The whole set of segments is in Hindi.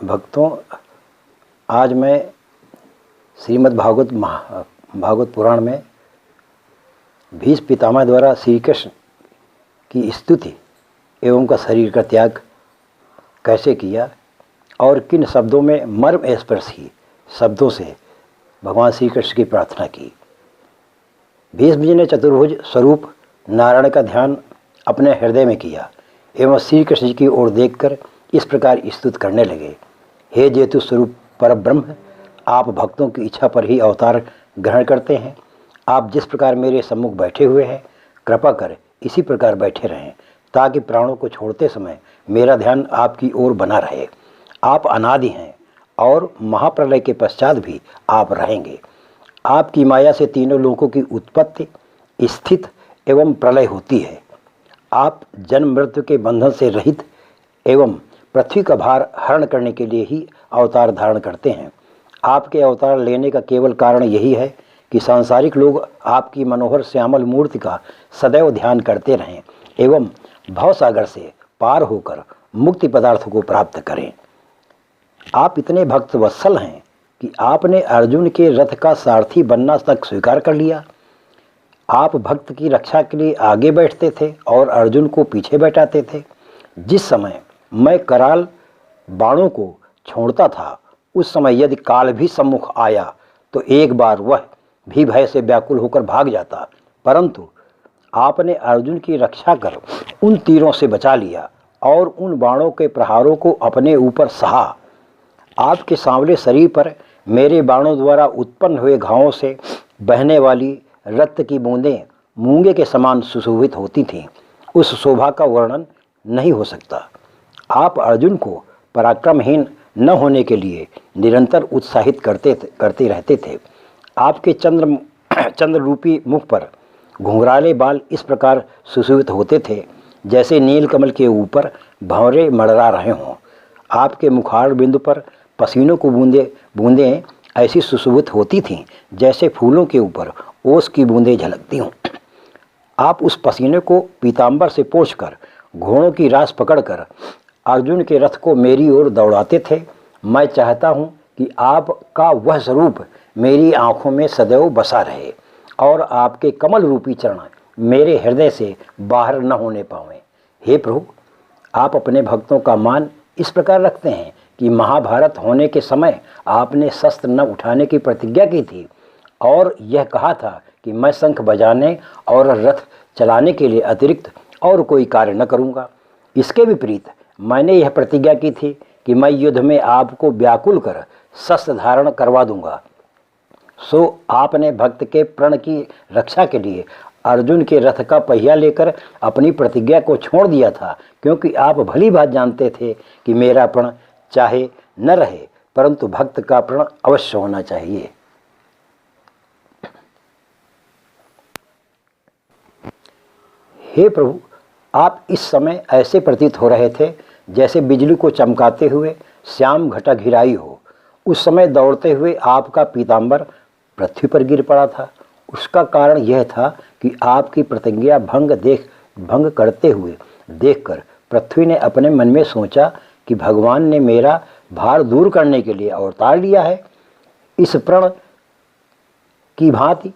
भक्तों, आज मैं श्रीमद् भागवत पुराण में भीष्म पितामह द्वारा श्री कृष्ण की स्तुति एवं उनका शरीर का त्याग कैसे किया और किन शब्दों में मर्म स्पर्शी शब्दों से भगवान श्री कृष्ण की प्रार्थना की। भीष्म जी ने चतुर्भुज स्वरूप नारायण का ध्यान अपने हृदय में किया एवं श्री कृष्ण जी की ओर देखकर इस प्रकार स्तुति करने लगे। हे जेतु स्वरूप परब्रह्म, आप भक्तों की इच्छा पर ही अवतार ग्रहण करते हैं। आप जिस प्रकार मेरे सम्मुख बैठे हुए हैं, कृपा कर इसी प्रकार बैठे रहें ताकि प्राणों को छोड़ते समय मेरा ध्यान आपकी ओर बना रहे। आप अनादि हैं और महाप्रलय के पश्चात भी आप रहेंगे। आपकी माया से तीनों लोकों की उत्पत्ति, स्थित एवं प्रलय होती है। आप जन्म मृत्यु के बंधन से रहित एवं पृथ्वी का भार हरण करने के लिए ही अवतार धारण करते हैं। आपके अवतार लेने का केवल कारण यही है कि सांसारिक लोग आपकी मनोहर श्यामल मूर्ति का सदैव ध्यान करते रहें एवं भवसागर से पार होकर मुक्ति पदार्थों को प्राप्त करें। आप इतने भक्त वत्सल हैं कि आपने अर्जुन के रथ का सारथी बनना तक स्वीकार कर लिया। आप भक्त की रक्षा के लिए आगे बैठते थे और अर्जुन को पीछे बैठाते थे। जिस समय मैं कराल बाणों को छोड़ता था, उस समय यदि काल भी सम्मुख आया तो एक बार वह भी भय से व्याकुल होकर भाग जाता, परंतु आपने अर्जुन की रक्षा कर उन तीरों से बचा लिया और उन बाणों के प्रहारों को अपने ऊपर सहा। आपके सांवले शरीर पर मेरे बाणों द्वारा उत्पन्न हुए घावों से बहने वाली रक्त की बूंदें मूंगे के समान सुशोभित होती थीं। उस शोभा का वर्णन नहीं हो सकता। आप अर्जुन को पराक्रमहीन न होने के लिए निरंतर उत्साहित करते रहते थे। आपके चंद्र रूपी मुख पर घुंघराले बाल इस प्रकार सुशोभित होते थे जैसे नीलकमल के ऊपर भंवरे मड़रा रहे हों। आपके मुखार बिंदु पर पसीनों को बूंदें ऐसी सुशोभित होती थीं जैसे फूलों के ऊपर ओस की बूंदें झलकती हों। आप उस पसीने को पीताम्बर से पोंछकर घोड़ों की रास पकड़कर अर्जुन के रथ को मेरी ओर दौड़ाते थे। मैं चाहता हूँ कि आपका वह स्वरूप मेरी आँखों में सदैव बसा रहे और आपके कमल रूपी चरण मेरे हृदय से बाहर न होने पावें। हे प्रभु, आप अपने भक्तों का मान इस प्रकार रखते हैं कि महाभारत होने के समय आपने शस्त्र न उठाने की प्रतिज्ञा की थी और यह कहा था कि मैं शंख बजाने और रथ चलाने के लिए अतिरिक्त और कोई कार्य न करूँगा। इसके विपरीत मैंने यह प्रतिज्ञा की थी कि मैं युद्ध में आपको व्याकुल कर शस्त्र धारण करवा दूंगा। सो आपने भक्त के प्रण की रक्षा के लिए अर्जुन के रथ का पहिया लेकर अपनी प्रतिज्ञा को छोड़ दिया था, क्योंकि आप भली बात जानते थे कि मेरा प्रण चाहे न रहे परंतु भक्त का प्रण अवश्य होना चाहिए। हे प्रभु, आप इस समय ऐसे प्रतीत हो रहे थे जैसे बिजली को चमकाते हुए श्याम घटा घिराई हो। उस समय दौड़ते हुए आपका पीताम्बर पृथ्वी पर गिर पड़ा था। उसका कारण यह था कि आपकी प्रतिज्ञा भंग करते हुए देखकर पृथ्वी ने अपने मन में सोचा कि भगवान ने मेरा भार दूर करने के लिए अवतार लिया है। इस प्रण की भांति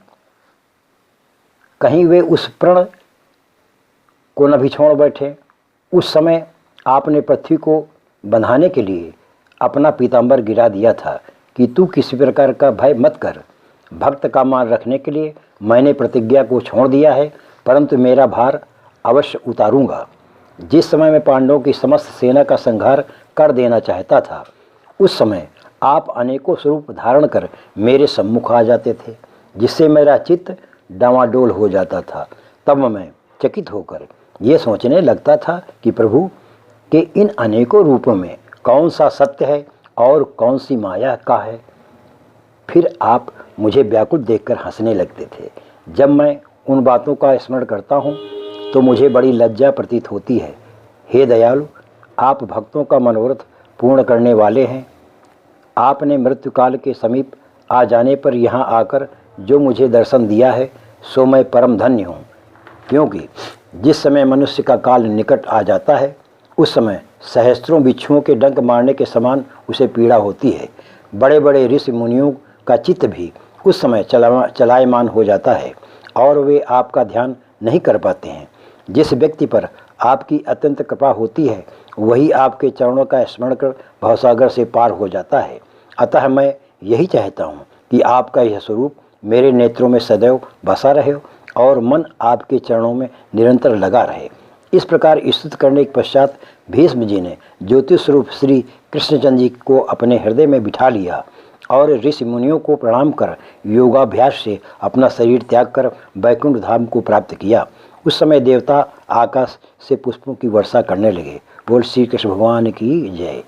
कहीं वे उस प्रण को न भी छोड़ बैठे। उस समय आपने पृथ्वी को बंधाने के लिए अपना पीताम्बर गिरा दिया था कि तू किसी प्रकार का भय मत कर। भक्त का मान रखने के लिए मैंने प्रतिज्ञा को छोड़ दिया है, परंतु मेरा भार अवश्य उतारूंगा। जिस समय मैं पांडवों की समस्त सेना का संहार कर देना चाहता था, उस समय आप अनेकों स्वरूप धारण कर मेरे सम्मुख आ जाते थे, जिससे मेरा चित्त डामाडोल हो जाता था। तब मैं चकित होकर ये सोचने लगता था कि प्रभु के इन अनेकों रूपों में कौन सा सत्य है और कौन सी माया का है। फिर आप मुझे व्याकुल देखकर हंसने लगते थे। जब मैं उन बातों का स्मरण करता हूँ तो मुझे बड़ी लज्जा प्रतीत होती है। हे दयालु, आप भक्तों का मनोरथ पूर्ण करने वाले हैं। आपने मृत्युकाल के समीप आ जाने पर यहाँ आकर जो मुझे दर्शन दिया है सो मैं परम धन्य हूँ, क्योंकि जिस समय मनुष्य का काल निकट आ जाता है उस समय सहस्त्रों बिच्छुओं के डंक मारने के समान उसे पीड़ा होती है। बड़े बड़े ऋषि मुनियों का चित्त भी उस समय चलायमान हो जाता है और वे आपका ध्यान नहीं कर पाते हैं। जिस व्यक्ति पर आपकी अत्यंत कृपा होती है वही आपके चरणों का स्मरण कर भवसागर से पार हो जाता है। अतः मैं यही चाहता हूँ कि आपका यह स्वरूप मेरे नेत्रों में सदैव बसा रहे और मन आपके चरणों में निरंतर लगा रहे। इस प्रकार स्तुति करने के पश्चात भीष्म जी ने ज्योतिष स्वरूप श्री कृष्णचंद्र जी को अपने हृदय में बिठा लिया और ऋषि मुनियों को प्रणाम कर योगाभ्यास से अपना शरीर त्याग कर वैकुंठ धाम को प्राप्त किया। उस समय देवता आकाश से पुष्पों की वर्षा करने लगे। बोल श्री कृष्ण भगवान की जय।